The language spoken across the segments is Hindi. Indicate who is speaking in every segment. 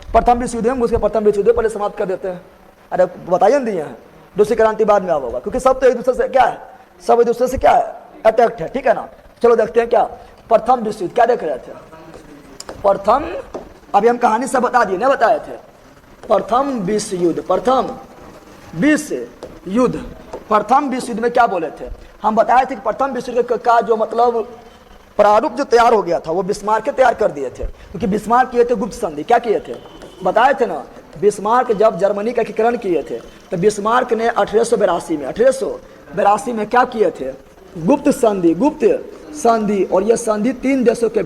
Speaker 1: प्रथम विश्व युद्ध में उसके प्रथम विश्व युद्ध पहले समाप्त कर देते हैं। अरे बताइए दिए हैं, दूसरी क्रांति बाद में होगा, क्योंकि सब तो एक दूसरे से क्या है, सब एक दूसरे से क्या है, अटैक्ट है। ठीक है ना। चलो देखते हैं क्या प्रथम विश्व युद्ध, क्या देख रहे थे प्रथम, अभी हम कहानी सब बता दिए, नहीं बताए थे। प्रथम विश्व युद्ध, प्रथम विश्व युद्ध, प्रथम विश्व युद्ध में क्या बोले थे हम, बताए थे कि प्रथम विश्व युद्ध का जो मतलब प्रारूप जो तैयार हो गया था वो बिस्मार्क के तैयार कर दिए थे, क्योंकि बिस्मार्क किए थे गुप्त संधि। क्या किए थे बताए थे ना, बिस्मार्क जब जर्मनी का एकीकरण किए थे तो बिस्मार्क ने 1882 में क्या किए थे, गुप्त संधि, गुप्त संधि। और यह संधि तीन देशों के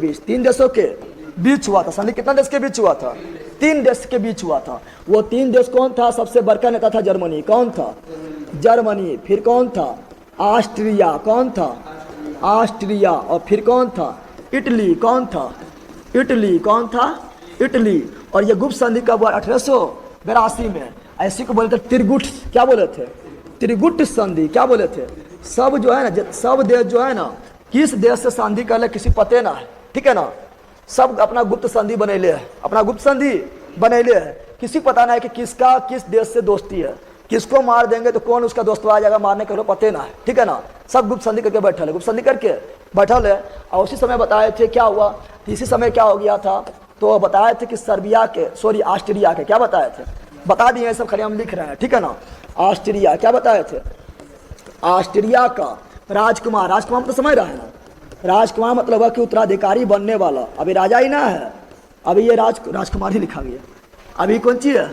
Speaker 1: बीच हुआ था। संधि कितना देश के बीच हुआ था, 3 देश के बीच हुआ था। वो 3 देश कौन था, सबसे बड़का नेता था जर्मनी, कौन था, जर्मनी। फिर कौन था, ऑस्ट्रिया, कौन था, ऑस्ट्रिया। और फिर कौन था, इटली, कौन था, इटली, कौन था, इटली। और ये गुप्त संधि कब हुआ, 1882 में। ऐसी को बोले थे त्रिगुट, क्या बोले थे, त्रिगुट संधि। क्या बोले थे, सब जो है ना, सब देश जो है ना, किस देश से संधि कर ले किसी पते ना है। ठीक है ना, सब अपना गुप्त संधि बनेले है, अपना गुप्त संधि बनेले है। किसी पता ना है कि किसका किस देश से दोस्ती है, किसको मार देंगे तो कौन उसका दोस्त आ जाएगा मारने के, पते ना है। ठीक है ना, सब गुप्त संधि करके बैठल है, गुप्त संधि करके बैठल है। और उसी समय बताए थे क्या हुआ, इसी समय क्या हो गया था, तो बताए थे कि सर्बिया के, सॉरी ऑस्ट्रिया के, क्या बताए थे, बता दिए सब, खाली हम लिख रहे हैं। ठीक है ना, ऑस्ट्रिया, क्या बताए थे, ऑस्ट्रिया का राजकुमार, राजकुमार तो समझ रहा है ना, राजकुमार मतलब है कि उत्तराधिकारी बनने वाला। अभी राजा ही ना है, अभी ये राजकुमार ही लिखा गया। अभी कौन सी है,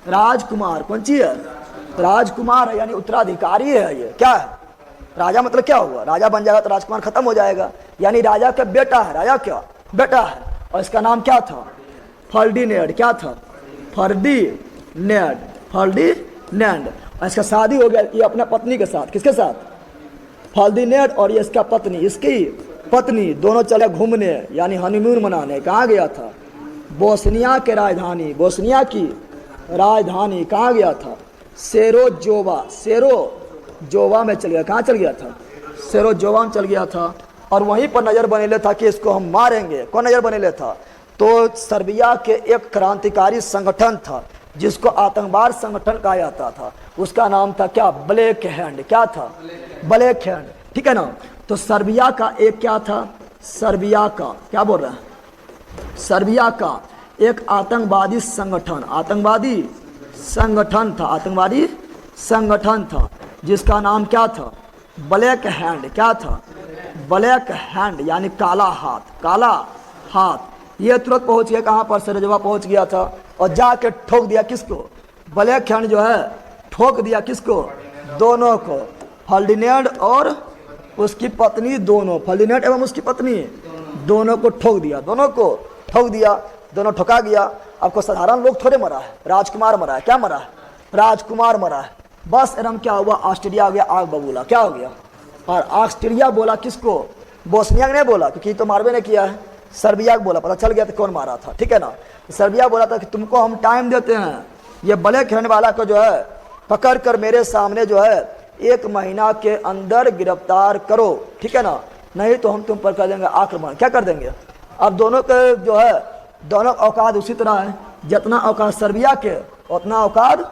Speaker 1: राजकुमार, कौन सी है, राजकुमार है, यानी उत्तराधिकारी है। ये क्या है, राजा मतलब क्या हुआ, राजा बन जाएगा तो राजकुमार खत्म हो जाएगा, यानी राजा का बेटा है, राजा क्या बेटा है। और इसका नाम क्या था, फर्डिनेंड, क्या था, फर्डिनेंड, फर्डिनेंड। और इसका शादी हो गया ये अपना पत्नी के साथ, किसके साथ, फर्डिनेंड। और ये इसका पत्नी, इसकी पत्नी, दोनों चले घूमने, यानी हनीमून मनाने। कहाँ गया था, बोस्निया के राजधानी, बोस्निया की राजधानी कहाँ गया था, सेरोजोवा, सेरोजोवा में चल गया। कहाँ चल गया था, सेरोजोवा में चल गया था। और वहीं पर नज़र बनेले था कि इसको हम मारेंगे। कौन नज़र बनेले था, तो सर्बिया के एक क्रांतिकारी संगठन था जिसको आतंकवाद संगठन कहा जाता था, उसका नाम था क्या, ब्लैक हैंड। क्या था, ब्लैक हैंड। ठीक है ना। तो सर्बिया का एक क्या था, सर्बिया का क्या बोल रहा है, सर्बिया का एक आतंकवादी संगठन, आतंकवादी संगठन था, आतंकवादी संगठन था जिसका नाम क्या था, ब्लैक हैंड। क्या था, ब्लैक हैंड, यानी काला हाथ, काला हाथ। ये तुरंत पहुंच गया कहाँ पर, सेरोजोवा पहुंच गया था और जाके ठोक दिया किसको, ब्लैक हैंड जो है ठोक दिया किसको, दोनों को, फर्डिनेंड और उसकी पत्नी, दोनों, फर्डिनेंड एवं उसकी पत्नी दोनों को ठोक दिया, दोनों को ठोक दिया, दोनों ठोका गया। आपको साधारण लोग थोड़े मरा है, राजकुमार मरा है। क्या मरा है, राजकुमार मरा है। बस एकदम क्या हुआ, ऑस्ट्रिया हो गया आग बबूला। क्या हो गया, और ऑस्ट्रिया बोला किसको, बोस्निया ने बोला, क्योंकि तो मारवे ने किया है, सर्बिया को बोला, पता चल गया था कौन मारा था। ठीक है ना, सर्बिया बोला था कि तुमको हम टाइम देते हैं, ये ब्लैक हैंड वाला को जो है पकड़ कर मेरे सामने जो है 1 महीना के अंदर गिरफ्तार करो। ठीक है ना, नहीं तो हम तुम पर कर देंगे आक्रमण। क्या कर देंगे, अब दोनों के जो है दोनों औकात उसी तरह है, जितना औकात सर्बिया के उतना औकात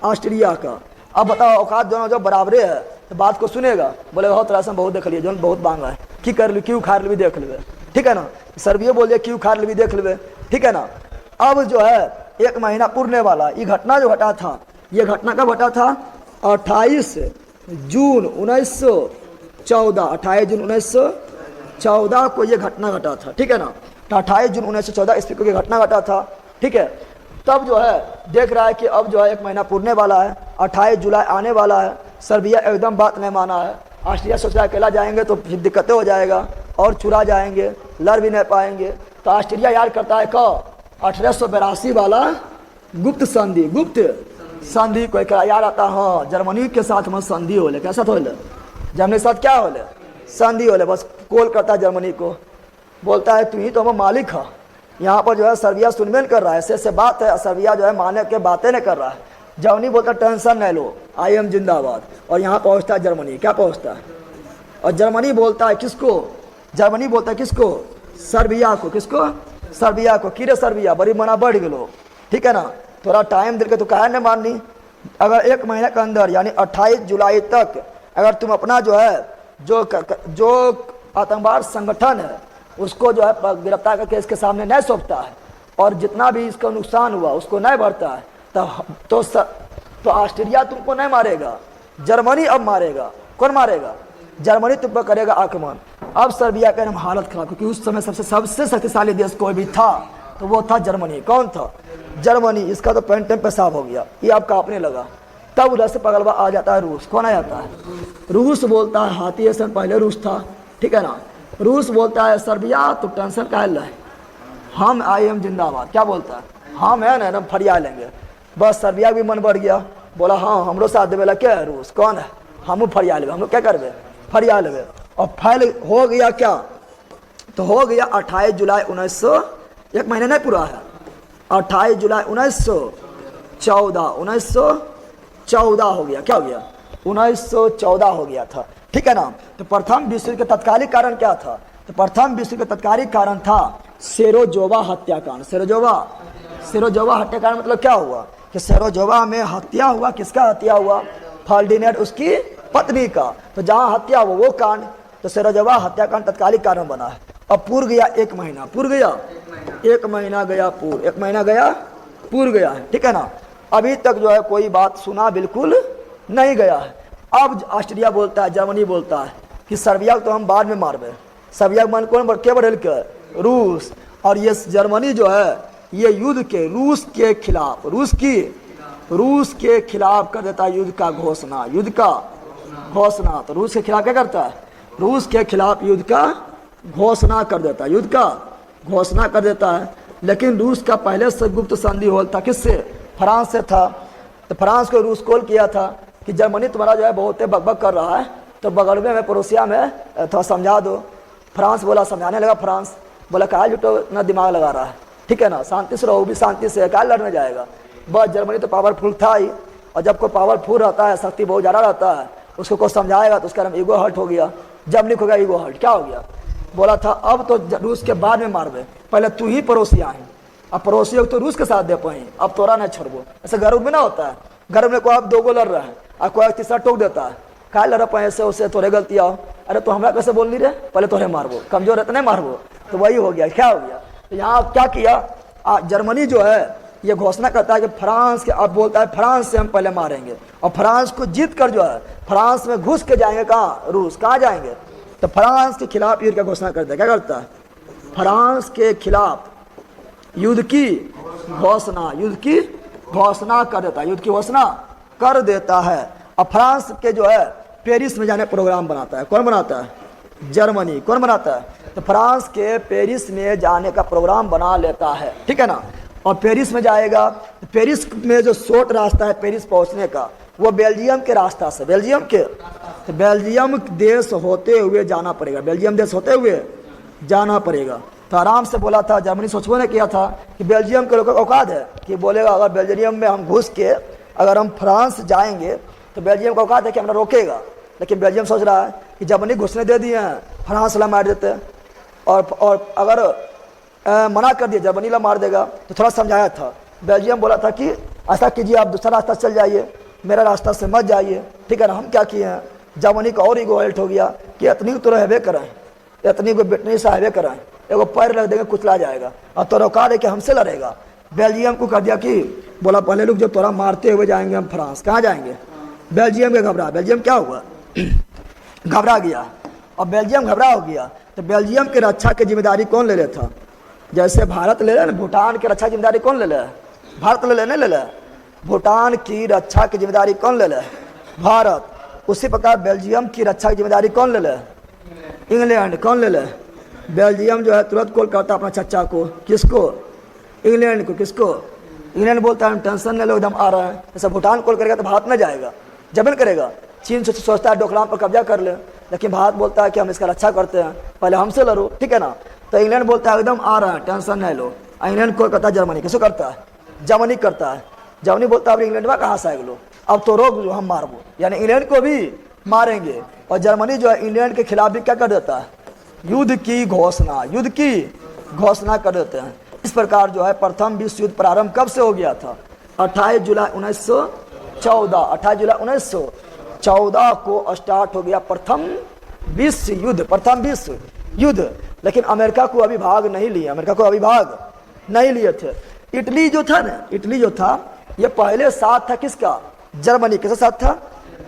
Speaker 1: ऑस्ट्रिया का। अब बताओ औकात दोनों जब बराबरे है तो बात को सुनेगा, बोले बहुत तरह से बहुत देख लिए, जो बहुत मांगा है कि कर ली, क्यों खार ली देख ले। ठीक है ना, सर्बिया बोल दिया क्यों खार ली देख ले। ठीक है ना, अब जो है 1 महीना पूरने वाला, ये घटना जो घटा था, ये घटना कब घटा था, 28 जून 1914, 28 जून 1914 को ये घटना घटा था। ठीक है ना, 28 जून 1914 ईस्वी को ये घटना घटा था। ठीक है, तब जो है देख रहा है कि अब जो है 1 महीना पूरने वाला है, 28 जुलाई आने वाला है। सर्बिया एकदम बात नहीं माना है, ऑस्ट्रिया सोच रहा है अकेला जाएंगे तो फिर दिक्कतें हो जाएगा और चुरा जाएंगे, लड़ भी नहीं पाएंगे। तो ऑस्ट्रिया याद करता है कब, 1882 वाला गुप्त संधि, गुप्त संधि को याद आता। हाँ, जर्मनी के साथ में संधि हो ले, कैसा हो ले, जर्मनी के साथ क्या हो ले, संधि हो ले। बस कॉल करता है जर्मनी को, बोलता है तू ही तो हम मालिक है, यहाँ पर जो है सर्बिया सुनबेन कर रहा है, ऐसे बात है, सर्बिया जो है माने के बातें नहीं कर रहा है। जर्मनी बोलता टेंशन नहीं लो, आई एम जिंदाबाद। और यहाँ पहुँचता है जर्मनी, क्या पहुँचता है, और जर्मनी बोलता है किसको, जर्मनी बोलता है किसको, सर्बिया को, किसको, सर्बिया को, किरे सर्बिया बड़ी मना बढ़ गलो, ठीक है ना। थोड़ा टाइम दे के तो काहे नहीं माननी। अगर 1 महीने के अंदर यानी 28 जुलाई तक अगर तुम अपना जो है जो आतंकवाद संगठन है उसको जो है गिरफ्तार करके इसके सामने नहीं सौंपता है और जितना भी इसका नुकसान हुआ उसको नहीं भरता है तो ऑस्ट्रेलिया तुमको नहीं मारेगा, जर्मनी अब मारेगा। कौन मारेगा? जर्मनी तुम पर करेगा आक्रमण। अब सर्बिया का हालत खराब, क्योंकि उस समय सबसे शक्तिशाली देश कोई भी था तो वो था जर्मनी। कौन था? जर्मनी। इसका तो पेंट पेशाब हो गया, ये अब कांपने लगा। तब उधर से पगलवा आ जाता है रूस। कौन आ जाता है? रूस बोलता है हाथी ऐसा पहले रूस था, ठीक है ना। रूस बोलता है सर्बिया तो टेंशन का है, हम IM जिंदाबाद। क्या बोलता है? हम है ना एकदम फरिया लेंगे। बस सर्बिया भी मन बढ़ गया, बोला हाँ हमरो साथ देवेला क्या है रूस, कौन है, हम फरिया लेंगे, हम लोग क्या करबे, फरिया लेंगे। और फैल हो गया क्या, तो हो गया 28 जुलाई 1900, 1 महीने नहीं पूरा है, 28 जुलाई 1914 हो गया। क्या हो गया? 1914 हो गया था, ठीक है ना। तो प्रथम विश्व के तत्कालिक कारण क्या था? तो प्रथम विश्व के तत्कालिक कारण था सेरोजोवा हत्याकांड। सेरोजोवा हत्याकांड मतलब क्या हुआ कि सेरोजोवा में हत्या हुआ। किसका हत्या हुआ? फर्डिनेंड उसकी पत्नी का। तो जहाँ हत्या हुआ वो कांड, तो सेरोजोवा हत्याकांड तत्कालिक कारण बना है। अब पूर गया 1 महीना, पूर गया 1 महीना गया, पूर 1 महीना गया, पूर गया है, ठीक है ना। अभी तक जो है कोई बात सुना बिल्कुल नहीं गया है। अब ऑस्ट्रिया बोलता है, जर्मनी बोलता है कि सर्बिया को तो हम बाद में मारबे। सर्बिया का मन कौन क्या बढ़ल के? रूस। और ये जर्मनी जो है ये युद्ध के रूस के खिलाफ कर देता है युद्ध का घोषणा। तो रूस के खिलाफ क्या करता है? रूस के खिलाफ युद्ध का घोषणा कर देता है। लेकिन रूस का पहले से गुप्त संधि होल था। किससे? फ्रांस से था। तो फ्रांस को रूस कॉल किया था कि जर्मनी तुम्हारा जो है बहुत बकबक कर रहा है, तो बगल में पड़ोसिया में थोड़ा समझा दो। फ्रांस बोला, समझाने लगा। फ्रांस बोला कहा जुटो इतना दिमाग लगा रहा है, ठीक है ना, शांति से रहो, भी शांति से क्या लड़ने जाएगा। बस जर्मनी तो पावरफुल था ही, और जब कोई पावरफुल रहता है, शक्ति बहुत ज़्यादा रहता है, उसको कोई समझाएगा तो उसका नाम ईगो हर्ट हो गया। जर्मनी को गया ईगो हर्ट। क्या हो गया? बोला था अब तो रूस के बाद में मारबे, पहले तू ही पड़ोसिया है, अब पड़ोसियों को तो रूस के साथ दे पाई, अब तोरा नहीं छोड़बो। ऐसे गर्व में ना होता है, गर्व में कोई अब 2 गो लड़ रहा है और कोई तीसरा टोक देता है, क्या लड़ पाए ऐसे उसे, तोरे गलती आओ, अरे तो हमरा कैसे बोल नहीं रहे, पहले तोरे मारबो, कमजोर है तो नहीं मारबो। तो वही हो गया। क्या हो गया? तो यहाँ क्या किया जर्मनी जो है ये घोषणा करता है कि फ्रांस के, अब बोलता है फ्रांस से हम पहले मारेंगे, और फ्रांस को जीत कर जो है फ्रांस में घुस के जाएंगे। कहाँ? रूस। कहाँ जाएंगे? तो फ्रांस के खिलाफ युद्ध का घोषणा करता है। क्या करता है? फ्रांस के खिलाफ युद्ध की घोषणा कर देता है। और फ्रांस के जो है पेरिस में जाने प्रोग्राम बनाता है। कौन बनाता है? जर्मनी। कौन बनाता है? तो फ्रांस के पेरिस में जाने का प्रोग्राम बना लेता है, ठीक है ना। और पेरिस में जाएगा, तो पेरिस में जो शॉर्ट रास्ता है पेरिस पहुंचने का, वो बेल्जियम के रास्ता से, बेल्जियम देश होते हुए जाना पड़ेगा। तो आराम से बोला था, जर्मनी सोचबो ने किया था कि बेल्जियम के लोगों को औकात है कि बोलेगा अगर बेल्जियम में हम घुस के अगर हम फ्रांस जाएंगे तो बेल्जियम को औकात है कि हमें रोकेगा। लेकिन बेल्जियम सोच रहा है कि जर्मनी घुसने दे दिए हैं, फ्रांस ला मार देते, और अगर मना कर दिया जर्मनी ला मार देगा। तो थोड़ा समझाया था। बेल्जियम बोला था कि ऐसा कीजिए, आप दूसरा रास्ता चल जाइए, मेरा रास्ता से मत जाइए, ठीक है ना। हम क्या किए हैं, जर्मनी का और ईगो हर्ट हो गया कि इतनी तो रहबे करें, इतनी को बेटनी से रहबे करें, एगो पैर रख देंगे कुचला जाएगा, और तो रोका दे कि हमसे लड़ेगा। बेल्जियम को कह दिया कि बोला पहले लोग जो तोरा मारते हुए जाएंगे हम फ्रांस। कहाँ जाएंगे? बेल्जियम के घबरा। बेल्जियम क्या हुआ? घबरा गया। और बेल्जियम घबरा हो गया तो बेल्जियम की रक्षा की जिम्मेदारी कौन ले लेता? जैसे भारत ले ले ना, भूटान की रक्षा की जिम्मेदारी कौन ले ले? भारत ले ले, नहीं ले ले। भूटान की रक्षा की जिम्मेदारी कौन ले ले? भारत। उसी प्रकार बेल्जियम की रक्षा की जिम्मेदारी कौन ले ले? इंग्लैंड। कौन ले ले? बेल्जियम जो है तुरंत कॉल करता अपना चचा को। किसको? इंग्लैंड को। किसको? इंग्लैंड बोलता है हम टेंशन ले लो, एकदम आ रहा है। जैसे भूटान कॉल करेगा तो भारत में जाएगा, जबन करेगा। चीन सोचता है डोकलाम पर कब्जा कर ले, लेकिन भारत बोलता है कि हम इसका रक्षा करते हैं, पहले हमसे लड़ो, ठीक है ना। तो इंग्लैंड बोलता है एकदम आ रहा है, टेंशन नहीं लो। इंग्लैंड कॉल करता है जर्मनी। किसको करता है? जर्मनी करता है। जर्मनी बोलता है अब इंग्लैंड में कहाँ से आएगा लो, अब तो रोक लो, हम मारबो, यानी इंग्लैंड को भी मारेंगे। और जर्मनी जो है इंग्लैंड के खिलाफ भी क्या कर देता है? युद्ध की घोषणा कर देते हैं। इस प्रकार जो है प्रथम विश्व युद्ध प्रारंभ कब से हो गया था? 28 जुलाई 1914, 28 जुलाई 1914 को स्टार्ट हो गया प्रथम विश्व युद्ध, प्रथम विश्व युद्ध। लेकिन अमेरिका को अभी भाग नहीं लिया, अमेरिका को अभी भाग नहीं लिए थे। इटली जो था ना, इटली जो था ये पहले साथ था किसका? जर्मनी के साथ था,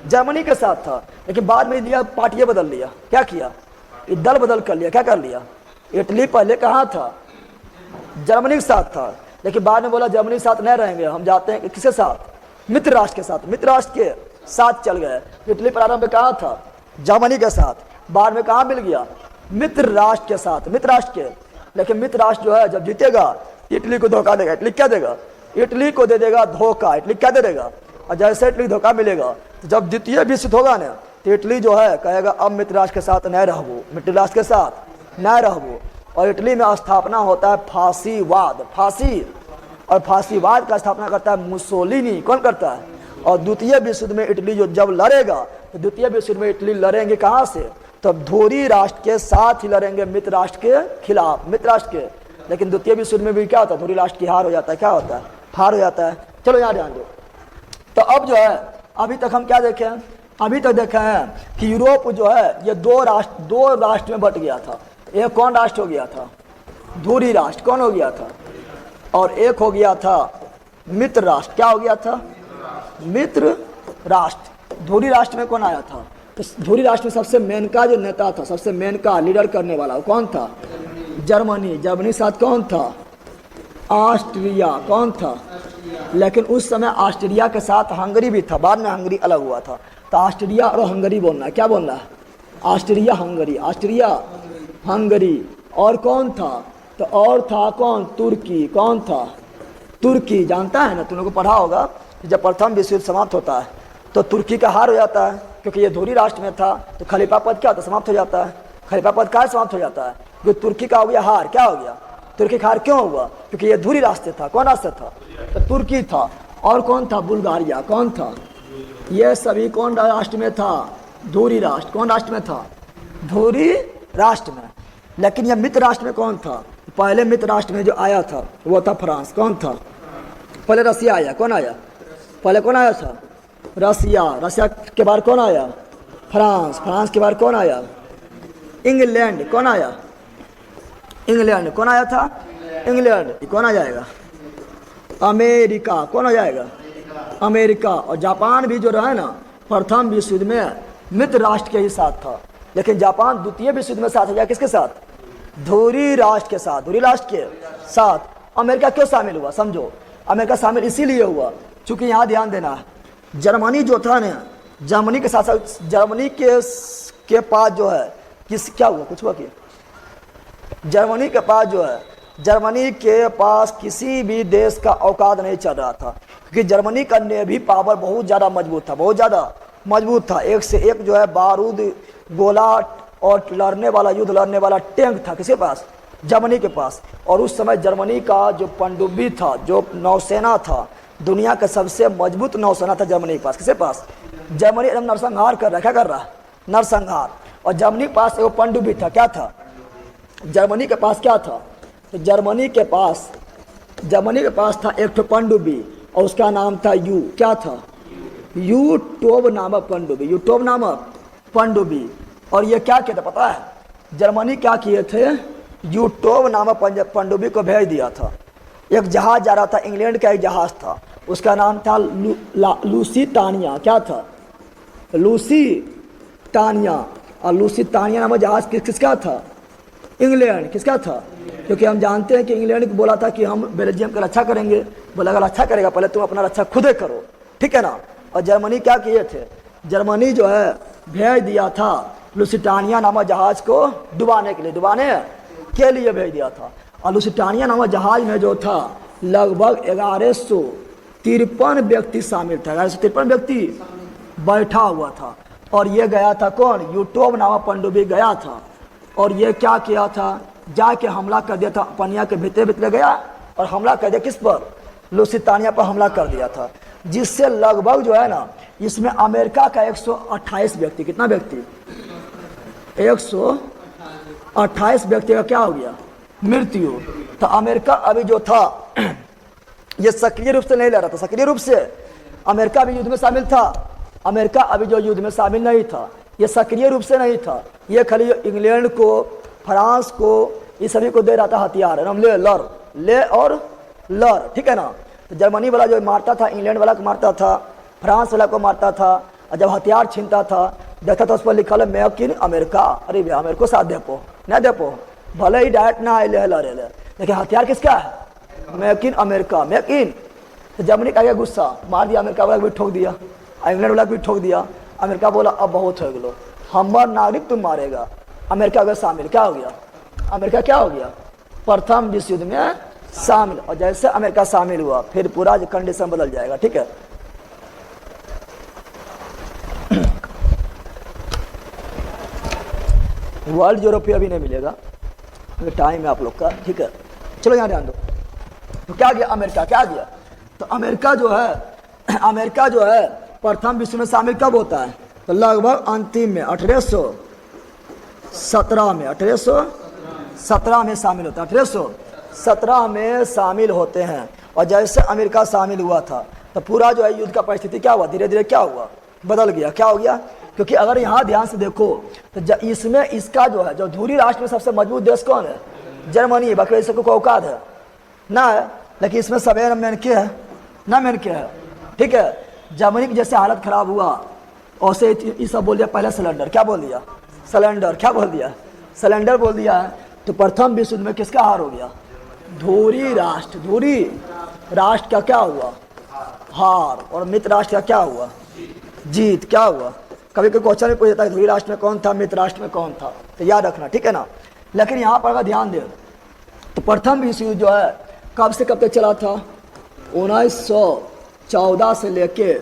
Speaker 1: जर्मनी के साथ था। लेकिन बाद में लिया पार्टियां बदल लिया, क्या किया? दल बदल कर लिया, क्या कर लिया? इटली पहले कहाँ था? जर्मनी के साथ था, लेकिन बाद में बोला जर्मनी के साथ नहीं रहेंगे, हम जाते हैं किसके साथ? मित्र राष्ट्र के साथ, मित्र राष्ट्र के साथ चल गए। इटली प्रारंभ में कहाँ था? जर्मनी के साथ, बाद में कहाँ मिल गया? मित्र राष्ट्र के साथ, मित्र राष्ट्र के। लेकिन मित्र राष्ट्र जो है जब जीतेगा इटली को धोखा देगा। इटली क्या देगा? इटली को दे देगा धोखा। इटली क्या दे देगा? और जैसे इटली धोखा मिलेगा तो जब द्वितीय विश्व युद्ध होगा ना तो इटली जो है कहेगा अब मित्र राष्ट्र के साथ नहीं रहबो, मित्र राष्ट्र के साथ नहीं रहबो। और इटली में स्थापना होता है फांसीवाद, फांसी, और फांसीवाद का स्थापना करता है मुसोलिनी। कौन करता है? और द्वितीय विश्व युद्ध में इटली जो जब लड़ेगा तो द्वितीय विश्व युद्ध में इटली लड़ेंगे कहाँ से? तब धोरी राष्ट्र के साथ ही लड़ेंगे, मित्र राष्ट्र के खिलाफ, मित्र राष्ट्र के। लेकिन द्वितीय विश्व युद्ध में भी क्या होता है? धोरी राष्ट्र की हार हो जाता है। क्या होता है? हार हो जाता है। चलो यहाँ ध्यान दो। तो अब जो है अभी तक हम क्या देखे हैं? अभी तक देखा है कि यूरोप जो है ये दो राष्ट्र में बट गया था। एक कौन राष्ट्र हो गया था? धुरी राष्ट्र। कौन हो गया था? और एक हो गया था मित्र राष्ट्र। क्या हो गया था? मित्र राष्ट्र। धुरी राष्ट्र में कौन आया था? तो धुरी राष्ट्र में सबसे मेन का जो नेता था, सबसे मेन का लीडर करने वाला वो कौन था? जर्मनी। जर्मनी साथ कौन था? ऑस्ट्रिया। कौन था? लेकिन उस समय ऑस्ट्रिया के साथ हंगरी भी था, बाद में हंगरी अलग हुआ था। तो ऑस्ट्रिया और हंगरी बोलना है। क्या बोलना है? Austria Hungary, Austria Hungary. और कौन था? तो और था कौन? तुर्की। कौन था? तुर्की। जानता है ना, तुम लोग को पढ़ा होगा जब प्रथम विश्व युद्ध समाप्त होता है तो तुर्की का हार हो जाता है, क्योंकि ये धुरी राष्ट्र में था। तो खलीफा पद क्या होता है? समाप्त हो जाता है। खलीफा पद क्या समाप्त हो जाता है? जो तुर्की का हो गया हार। क्या हो गया? तुर्की का हार क्यों हुआ? क्योंकि ये धुरी राष्ट्र था। कौन राष्ट्र था? तो तुर्की था। और कौन था? बुल्गारिया। कौन था? ये सभी कौन राष्ट्र में था? धुरी राष्ट्र। कौन राष्ट्र में था? धुरी राष्ट्र में। लेकिन ये मित्र राष्ट्र में कौन था? पहले मित्र राष्ट्र में जो आया था वो था फ्रांस। कौन था? पहले रसिया आया। कौन आया? पहले कौन आया था? रसिया। रसिया के बाद कौन आया? फ्रांस। फ्रांस के बाद कौन आया? इंग्लैंड। कौन आया? इंग्लैंड। कौन आया था? इंग्लैंड। कौन आ जाएगा? अमेरिका। कौन आ जाएगा? अमेरिका। और जापान भी जो रहा ना प्रथम विश्व युद्ध में मित्र राष्ट्र के ही साथ था, लेकिन जापान द्वितीय विश्व युद्ध में साथ हो गया किसके साथ? धुरी राष्ट्र के साथ, धुरी राष्ट्र के साथ। अमेरिका क्यों शामिल हुआ? समझो, अमेरिका शामिल इसीलिए हुआ चूंकि यहाँ ध्यान देना है, जर्मनी जो था ना, जर्मनी के साथ साथ जर्मनी के पास जो है क्या हुआ? कुछ हुआ कि जर्मनी के पास जो है, जर्मनी के पास किसी भी देश का औकात नहीं चल रहा था, क्योंकि जर्मनी का नेवी पावर बहुत ज़्यादा मजबूत था, बहुत ज़्यादा मजबूत था। एक से एक जो है बारूद, गोला और लड़ने वाला, युद्ध लड़ने वाला टैंक था किसके पास? जर्मनी के पास। और उस समय जर्मनी का जो पनडुब्बी था, जो नौसेना था, दुनिया का सबसे मजबूत नौसेना था जर्मनी के पास। किसके पास? जर्मनी एकदम नरसंहार कर रहा है। क्या कर रहा है? नरसंहार। और जर्मनी के पास एक पनडुब्बी था। क्या था? जर्मनी के पास क्या था? तो जर्मनी के पास था एक तो पनडुब्बी, और उसका नाम था क्या था? यूटोब नामक पनडुब्बी, यूटोब नामक पनडुब्बी। और ये क्या किया था पता है? जर्मनी क्या किए थे? यूटोब नामक पनडुब्बी को भेज दिया था। एक जहाज जा रहा था, इंग्लैंड का एक जहाज था, उसका नाम था लूसिटानिया। क्या था? लूसिटानिया। और लूसिटानिया नामक जहाज किसका था? इंग्लैंड। किसका था? क्योंकि हम जानते हैं कि इंग्लैंड को बोला था कि हम बेल्जियम का रक्षा करेंगे। बोला अगर रक्षा करेगा पहले तुम अपना रक्षा खुदे करो, ठीक है ना। और जर्मनी क्या किए थे? जर्मनी जो है भेज दिया था लुसिटानिया नामक जहाज को डुबाने के लिए भेज दिया था। और लुसिटानिया नामक जहाज में जो था लगभग 1153 व्यक्ति शामिल था। 1153 व्यक्ति बैठा हुआ था। और ये गया था कौन? यूटोब नामक पनडुब्बी गया था। और ये क्या किया था? जाके हमला कर दिया था, पनिया के भीतर गया और हमला कर दिया। किस पर? लुसिटानिया पर हमला कर दिया था, जिससे लगभग जो है ना, इसमें अमेरिका का 128 व्यक्ति, कितना व्यक्ति? 128 व्यक्ति का क्या हो गया? मृत्यु। तो अमेरिका अभी जो था ये सक्रिय रूप से नहीं लड़ रहा था, सक्रिय रूप से अमेरिका अभी युद्ध में शामिल था। अमेरिका अभी जो युद्ध में शामिल नहीं था, ये सक्रिय रूप से नहीं था, ये खाली इंग्लैंड को, फ्रांस को, ये सभी को दे रहा था हथियार, हम ले लड़, ले और लड़, ठीक है ना। तो जर्मनी वाला जो मारता था, इंग्लैंड वाला को मारता था, फ्रांस वाला को मारता था, और जब हथियार छीनता था देखता था उस पर लिखा है मेक इन अमेरिका। अरे भैया अमेरिको साथ देपो न देपो, भले ही डायरेक्ट ना आए लड़े, लेकिन हथियार किसका है? Make in America, make in. तो जर्मनी का गया गुस्सा, मार दिया, अमेरिका वाला को भी ठोक दिया, इंग्लैंड वाला को भी ठोक दिया। अमेरिका बोला अब बहुत हो गलो, हमार नागरिक तुम मारेगा। अमेरिका अगर शामिल, क्या हो गया? अमेरिका क्या हो गया? प्रथम विश्व युद्ध में शामिल। और जैसे अमेरिका शामिल हुआ फिर पूरा कंडीशन बदल जाएगा, ठीक है। वर्ल्ड यूरोपीय अभी नहीं मिलेगा, टाइम है आप लोग का, ठीक है। चलो यहाँ ध्यान दो। तो क्या गया अमेरिका, क्या गया? तो अमेरिका जो है प्रथम विश्व में शामिल कब होता है? तो लगभग अंतिम में 1817 में, 1817 में शामिल होता है, 1817 में शामिल होते हैं। और जैसे अमेरिका शामिल हुआ था तो पूरा जो है युद्ध का परिस्थिति क्या हुआ? धीरे धीरे क्या हुआ? बदल गया। क्या हो गया? क्योंकि अगर यहाँ ध्यान से देखो तो इसमें इसका जो है, जो धुरी राष्ट्र में सबसे मजबूत देश कौन है? जर्मनी। बाकी ऐसे को औकात है ना है, लेकिन इसमें सवेर मैन के है ना, मैन के है, ठीक है। जर्मनी की जैसे हालत खराब हुआ वैसे ये सब बोल दिया, पहले सिलेंडर, क्या बोल दिया? सिलेंडर, क्या बोल दिया? सिलेंडर बोल दिया है। तो प्रथम विश्व युद्ध में किसका हार हो गया? धुरी राष्ट्र, धुरी राष्ट्र का क्या हुआ? हार। और मित्र राष्ट्र का क्या हुआ? जीत। क्या हुआ? कभी कोई क्वेश्चन में पूछ जाता है धुरी राष्ट्र में कौन था, मित्र राष्ट्र में कौन था, तो याद रखना, ठीक है ना। लेकिन यहाँ पर अगर ध्यान दें तो प्रथम विश्व युद्ध जो है कब से कब तक चला था? 1914 से लेके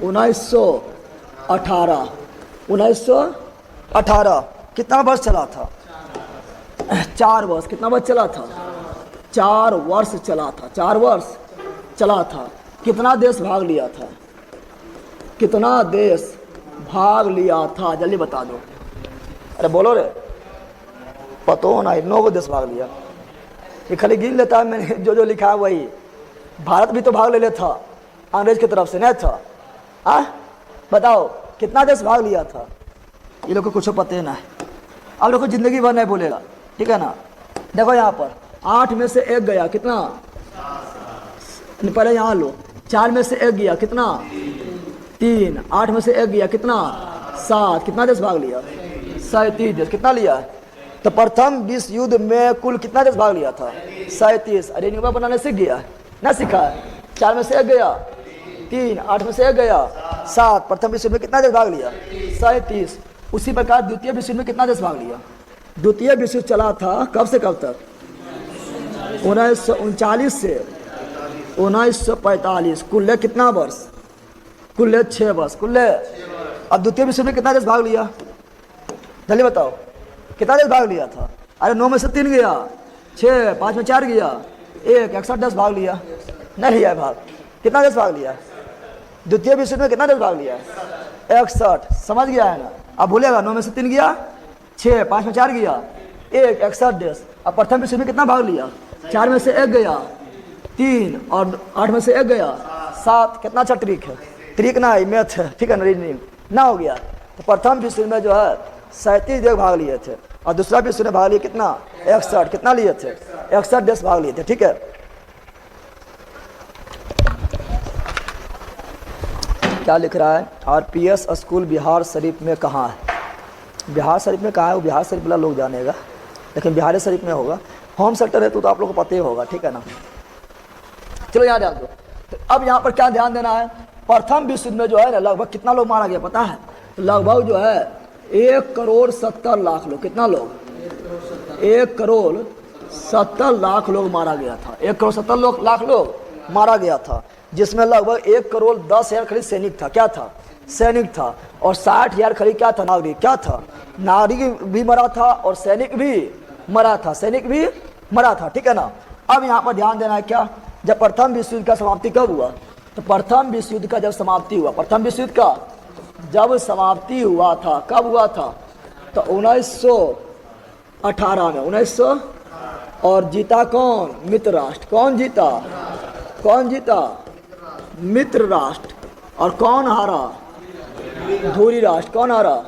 Speaker 1: 1918, 1918 कितना वर्ष चला था? 4 वर्ष। कितना वर्ष चला था? 4 वर्ष चला था, 4 वर्ष चला था। कितना देश भाग लिया था? कितना देश भाग लिया था? जल्दी बता दो। अरे बोलो रे, पता हो ना, 9 देश भाग लिया। ये खाली गिन लेता है, मैंने जो लिखा है वही। भारत भी तो भाग ले लेता अंग्रेज की तरफ से, नहीं था? बताओ कितना देश भाग लिया था? ये लोग को कुछ पता ना है, अब लोग को जिंदगी भर नहीं बोलेगा, ठीक है ना। देखो यहाँ पर 8 में से 1 गया, कितना? पहले यहाँ लो, 4 में से 1 गया, कितना? 3। 8 में से 1 गया, कितना? 7। कितना देश भाग लिया? 37 देश। कितना लिया? तो प्रथम विश्व युद्ध में कुल कितना देश भाग लिया था? 37। अरे न्यूबा बनाने सीख गया ना? सीखा है। 4 में से 1 गया, 3। 8 में से 1 गया, 7। प्रथम विश्व युद्ध में कितना देश भाग लिया? 37। उसी प्रकार द्वितीय विश्व युद्ध में कितना देश भाग लिया? द्वितीय विश्व युद्ध चला था कब से कब तक? 1939 से 1945। कुल कितना वर्ष? कुल 6 वर्ष। कुल अब द्वितीय विश्व में कितना देश भाग लिया? जल्दी बताओ कितना देश भाग लिया था? अरे 9 में से 3 गया, 6, 5 में 4 गया, 1, 61 देश भाग लिया। नहीं लिया है भाग। कितना देश भाग लिया? द्वितीय विश्व में कितना देश भाग लिया? 61। समझ गया है ना? अब बोलेगा 9 में से 3 गया, 6, 5 में 4 गया, 1, 61 देश। अब प्रथम विश्व में कितना भाग लिया? 4 में से 1 गया, 3, और 8 में से 1 गया, 7। कितना अच्छा ट्रिक है, ट्रिक ना है, मैथ है, ठीक है ना, रीजनिंग ना हो गया। तो प्रथम विश्व में जो है 37 देश भाग लिए थे, और दूसरा विश्व में भाग लिए कितना? 61। कितना लिए थे? 61 देश भाग लिए थे, ठीक है। क्या लिख रहा है? RPS स्कूल बिहार शरीफ में कहाँ है? बिहार शरीफ में कहाँ है? वो बिहार शरीफ वाला लोग जानेगा, लेकिन बिहार शरीफ में होगा। होम सेक्टर है तो आप लोग को पता ही होगा, ठीक है ना। चलो यहाँ ध्यान दो। तो अब यहाँ पर क्या ध्यान देना है? प्रथम विश्व युद्ध में जो है ना लगभग कितना लोग मारा गया पता है? लगभग जो है 1,70,00,000 लोग। कितना लोग? 1,70,00,000 लोग मारा गया था। 1,70,00,000 लोग मारा गया था, जिसमें लगभग 1,10,00,000 खरीद सैनिक था। क्या था? सैनिक था। और 60,000 खरीद क्या था? नागरिक। क्या था? नागरिक भी मरा था और सैनिक भी मरा था, सैनिक भी मरा था, ठीक है ना। अब यहाँ पर ध्यान देना है क्या? जब प्रथम विश्व युद्ध का समाप्ति कब हुआ? तो प्रथम विश्व युद्ध का जब समाप्ति हुआ, प्रथम विश्व युद्ध का जब समाप्ति हुआ था, कब हुआ था? तो 1918 में, और जीता कौन? मित्र राष्ट्र। कौन जीता? कौन जीता? मित्र राष्ट्र। और कौन हारा? धुरी राष्ट्र। कौन हारा?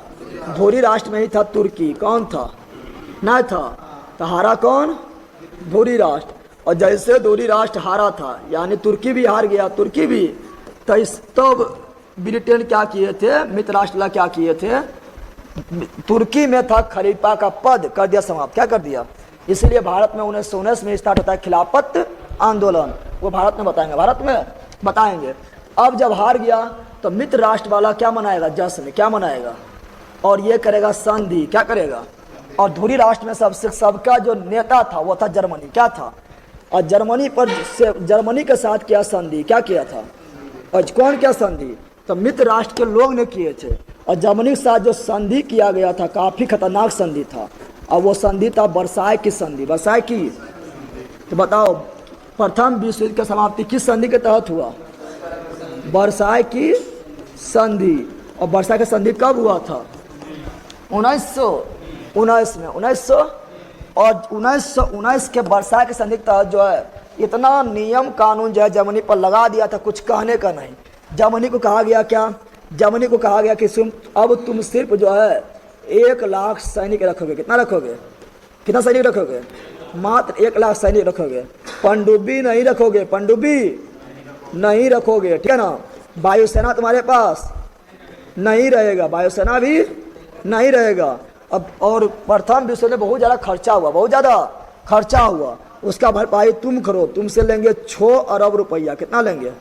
Speaker 1: धुरी राष्ट्र में ही था तुर्की। कौन था? ना था। तो हारा कौन? धुरी राष्ट्र। और जैसे धुरी राष्ट्र हारा था, यानी तुर्की भी हार गया, तुर्की भी, तो तब ब्रिटेन क्या किए थे? मित्र राष्ट्र क्या किए थे? तुर्की में था खलीफा का पद, कर दिया समाप्त। क्या कर दिया? इसलिए भारत में 1919 में स्टार्ट होता है खिलाफत आंदोलन। वो भारत में बताएंगे, भारत में बताएंगे। अब जब हार गया तो मित्र राष्ट्र वाला क्या मनाएगा? जश्न। क्या मनाएगा? और ये करेगा संधि। क्या करेगा? और धुरी राष्ट्र में सबका जो नेता था वो था जर्मनी। क्या था? और जर्मनी के साथ क्या संधि? क्या किया था? और कौन क्या संधि? तो मित्र राष्ट्र के लोग ने किए थे। और जर्मनी के साथ जो संधि किया गया था काफी खतरनाक संधि था। और वो संधि था वर्साय की संधि। वर्साय की, तो बताओ प्रथम विश्व युद्ध की समाप्ति किस संधि के तहत हुआ? वर्साय की संधि। और वर्साय की संधि कब हुआ था? 1919 में। 1919 के वर्साय की संधि के तहत जो है इतना नियम कानून जो है जर्मनी पर लगा दिया था, कुछ कहने का नहीं। जर्मनी को कहा गया क्या? जर्मनी को कहा गया कि अब तुम सिर्फ जो है 1 लाख सैनिक रखोगे। कितना रखोगे? कितना सैनिक रखोगे? मात्र 1 लाख सैनिक रखोगे। पनडुब्बी नहीं रखोगे, पनडुब्बी नहीं रखोगे, ठीक है ना। वायुसेना तुम्हारे पास नहीं रहेगा, वायुसेना भी नहीं रहेगा। अब और प्रथम विश्व में बहुत ज़्यादा खर्चा हुआ, बहुत ज़्यादा खर्चा हुआ। उसका भरपाई तुम करो। तुमसे लेंगे 6 अरब रुपया। कितना लेंगे?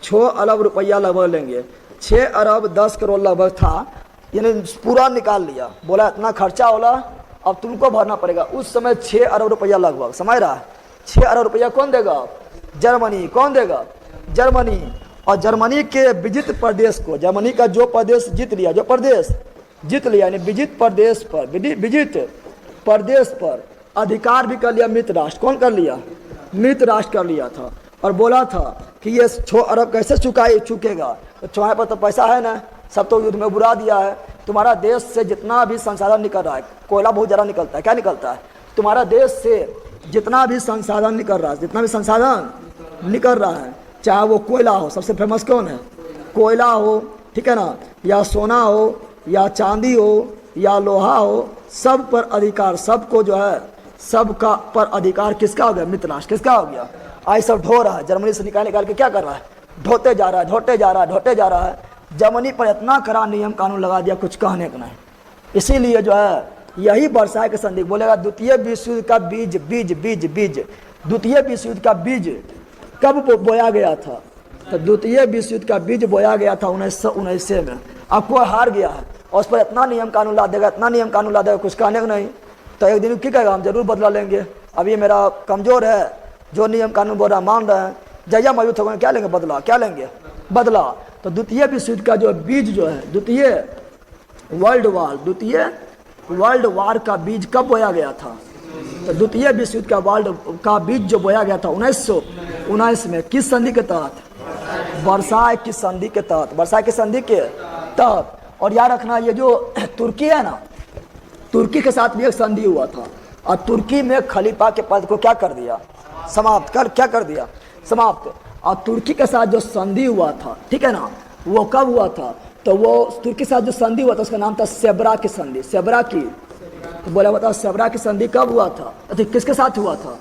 Speaker 1: 6 अरब रुपया लगभग लेंगे। 6 अरब 10 करोड़ लगभग था, यानी पूरा निकाल लिया। बोला इतना खर्चा होला, अब तुमको भरना पड़ेगा। उस समय 6 अरब रुपया लगभग, समझ रहा है? 6 अरब रुपया कौन देगा? जर्मनी। कौन देगा? जर्मनी। और जर्मनी के विजित प्रदेश को, जर्मनी का जो प्रदेश जीत लिया, जो प्रदेश जीत लिया, यानी विजित प्रदेश पर, विजित प्रदेश पर अधिकार भी कर लिया मित्र राष्ट्र। कौन कर लिया? मित्र राष्ट्र कर लिया था। और बोला था कि ये 6 अरब कैसे चुकेगा? तो तुम्हारे पास तो पैसा है ना, सब तो युद्ध में बुरा दिया है। तुम्हारा देश से जितना भी संसाधन निकल रहा है, कोयला बहुत ज़्यादा निकलता है। क्या निकलता है? तुम्हारा देश से जितना भी संसाधन निकल रहा है, जितना भी संसाधन निकल रहा है, चाहे वो कोयला हो, सबसे फेमस कौन है? कोयला हो, ठीक है ना, या सोना हो, या चांदी हो, या लोहा हो, सब पर अधिकार, सबको जो है सबका पर अधिकार किसका हो गया? मित्र राष्ट्र। किसका हो गया? आई सब ढो रहा है, जर्मनी से निकाल के क्या कर रहा है? ढोते जा रहा है, ढोते जा रहा है, ढोते जा रहा है। जर्मनी पर इतना कड़ा नियम कानून लगा दिया, कुछ कहने का नहीं। इसीलिए जो है यही वर्साय के संधि बोलेगा द्वितीय विश्व युद्ध का बीज द्वितीय विश्व युद्ध का बीज कब बोया गया था? तो द्वितीय विश्व युद्ध का बीज बोया गया था 1919 में। अब कोई हार गया है और उस पर इतना नियम कानून ला देगा, इतना नियम कानून ला देगा, कुछ कहने को नहीं। तो एक दिन क्या कहेगा? हम जरूर बदला लेंगे। अब ये मेरा कमजोर है, जो नियम कानून बोल रहा मान रहे हैं, जया मौजूद होगा क्या लेंगे? बदला। क्या लेंगे? बदला। तो द्वितीय विश्व युद्ध का जो बीज जो है, द्वितीय वर्ल्ड वार का बीज कब बोया गया था? तो द्वितीय विश्व युद्ध का बीज जो बोया गया था 1919 में, किस संधि के तहत? वर्साय की संधि के तहत। वर्साय की संधि के तहत। और याद रखना, ये जो तुर्की है ना, तुर्की के साथ भी एक संधि हुआ था। और तुर्की में खलीफा के पद को क्या कर दिया? समाप्त कर, क्या कर दिया? समाप्त। और तुर्की के साथ जो संधि हुआ था, ठीक है ना, वो कब हुआ था? तो वो तुर्की के साथ जो संधि हुआ था उसका नाम था सेब्रा की संधि। सेब्रा की, तो बोला बताओ सेब्रा की संधि कब हुआ था? तो किसके साथ हुआ था?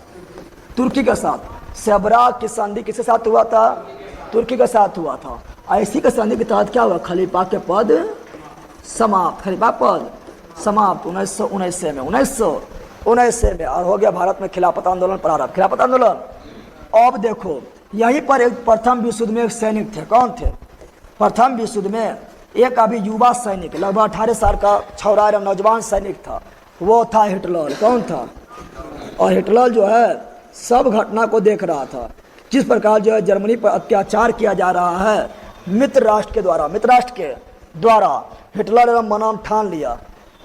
Speaker 1: तुर्की के साथ। सेब्रा की संधि किसके साथ हुआ था? तुर्की के साथ हुआ था। ऐसी के संधि के तहत क्या हुआ? खलीफा के पद समाप्त। खलीफा पद समाप्त 1919 में, 1919 में। और हो गया भारत में खिलाफत आंदोलन प्रारंभ। खिलाफत आंदोलन। अब देखो यहीं पर एक प्रथम विश्व युद्ध में एक सैनिक थे। कौन थे? प्रथम विश्व युद्ध में एक अभी युवा सैनिक, लगभग 18 साल का छौरा नौजवान सैनिक था, वो था हिटलर। कौन था? और हिटलर जो है सब घटना को देख रहा था, जिस प्रकार जो है जर्मनी पर अत्याचार किया जा रहा है मित्र राष्ट्र के द्वारा। मित्र राष्ट्र के द्वारा हिटलर ने मन ठान लिया,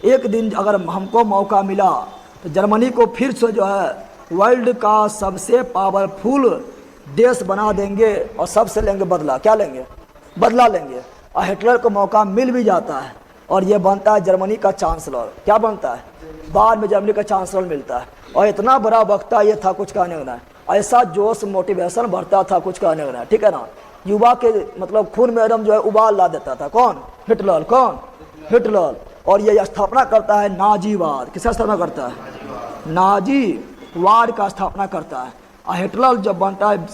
Speaker 1: एक दिन अगर हमको मौका मिला तो जर्मनी को फिर से जो है वर्ल्ड का सबसे पावरफुल देश बना देंगे और सबसे लेंगे बदला। क्या लेंगे? बदला लेंगे। और हिटलर को मौका मिल भी जाता है, और ये बनता है जर्मनी का चांसलर। क्या बनता है? बाद में जर्मनी का चांसलर मिलता है। और इतना बड़ा वक्ता ये था, कुछ कहने का नहीं। ऐसा जोश मोटिवेशन बढ़ता था, कुछ कहने का नहीं, ठीक है ना। युवा के मतलब खून में एकदम जो है उबाल ला देता था। कौन? हिटलर। कौन? हिटलर। और ये स्थापना करता है नाजीवाद। किसका स्थापना करता है? नाजीवाद का स्थापना करता है। और हिटलर जब बनता है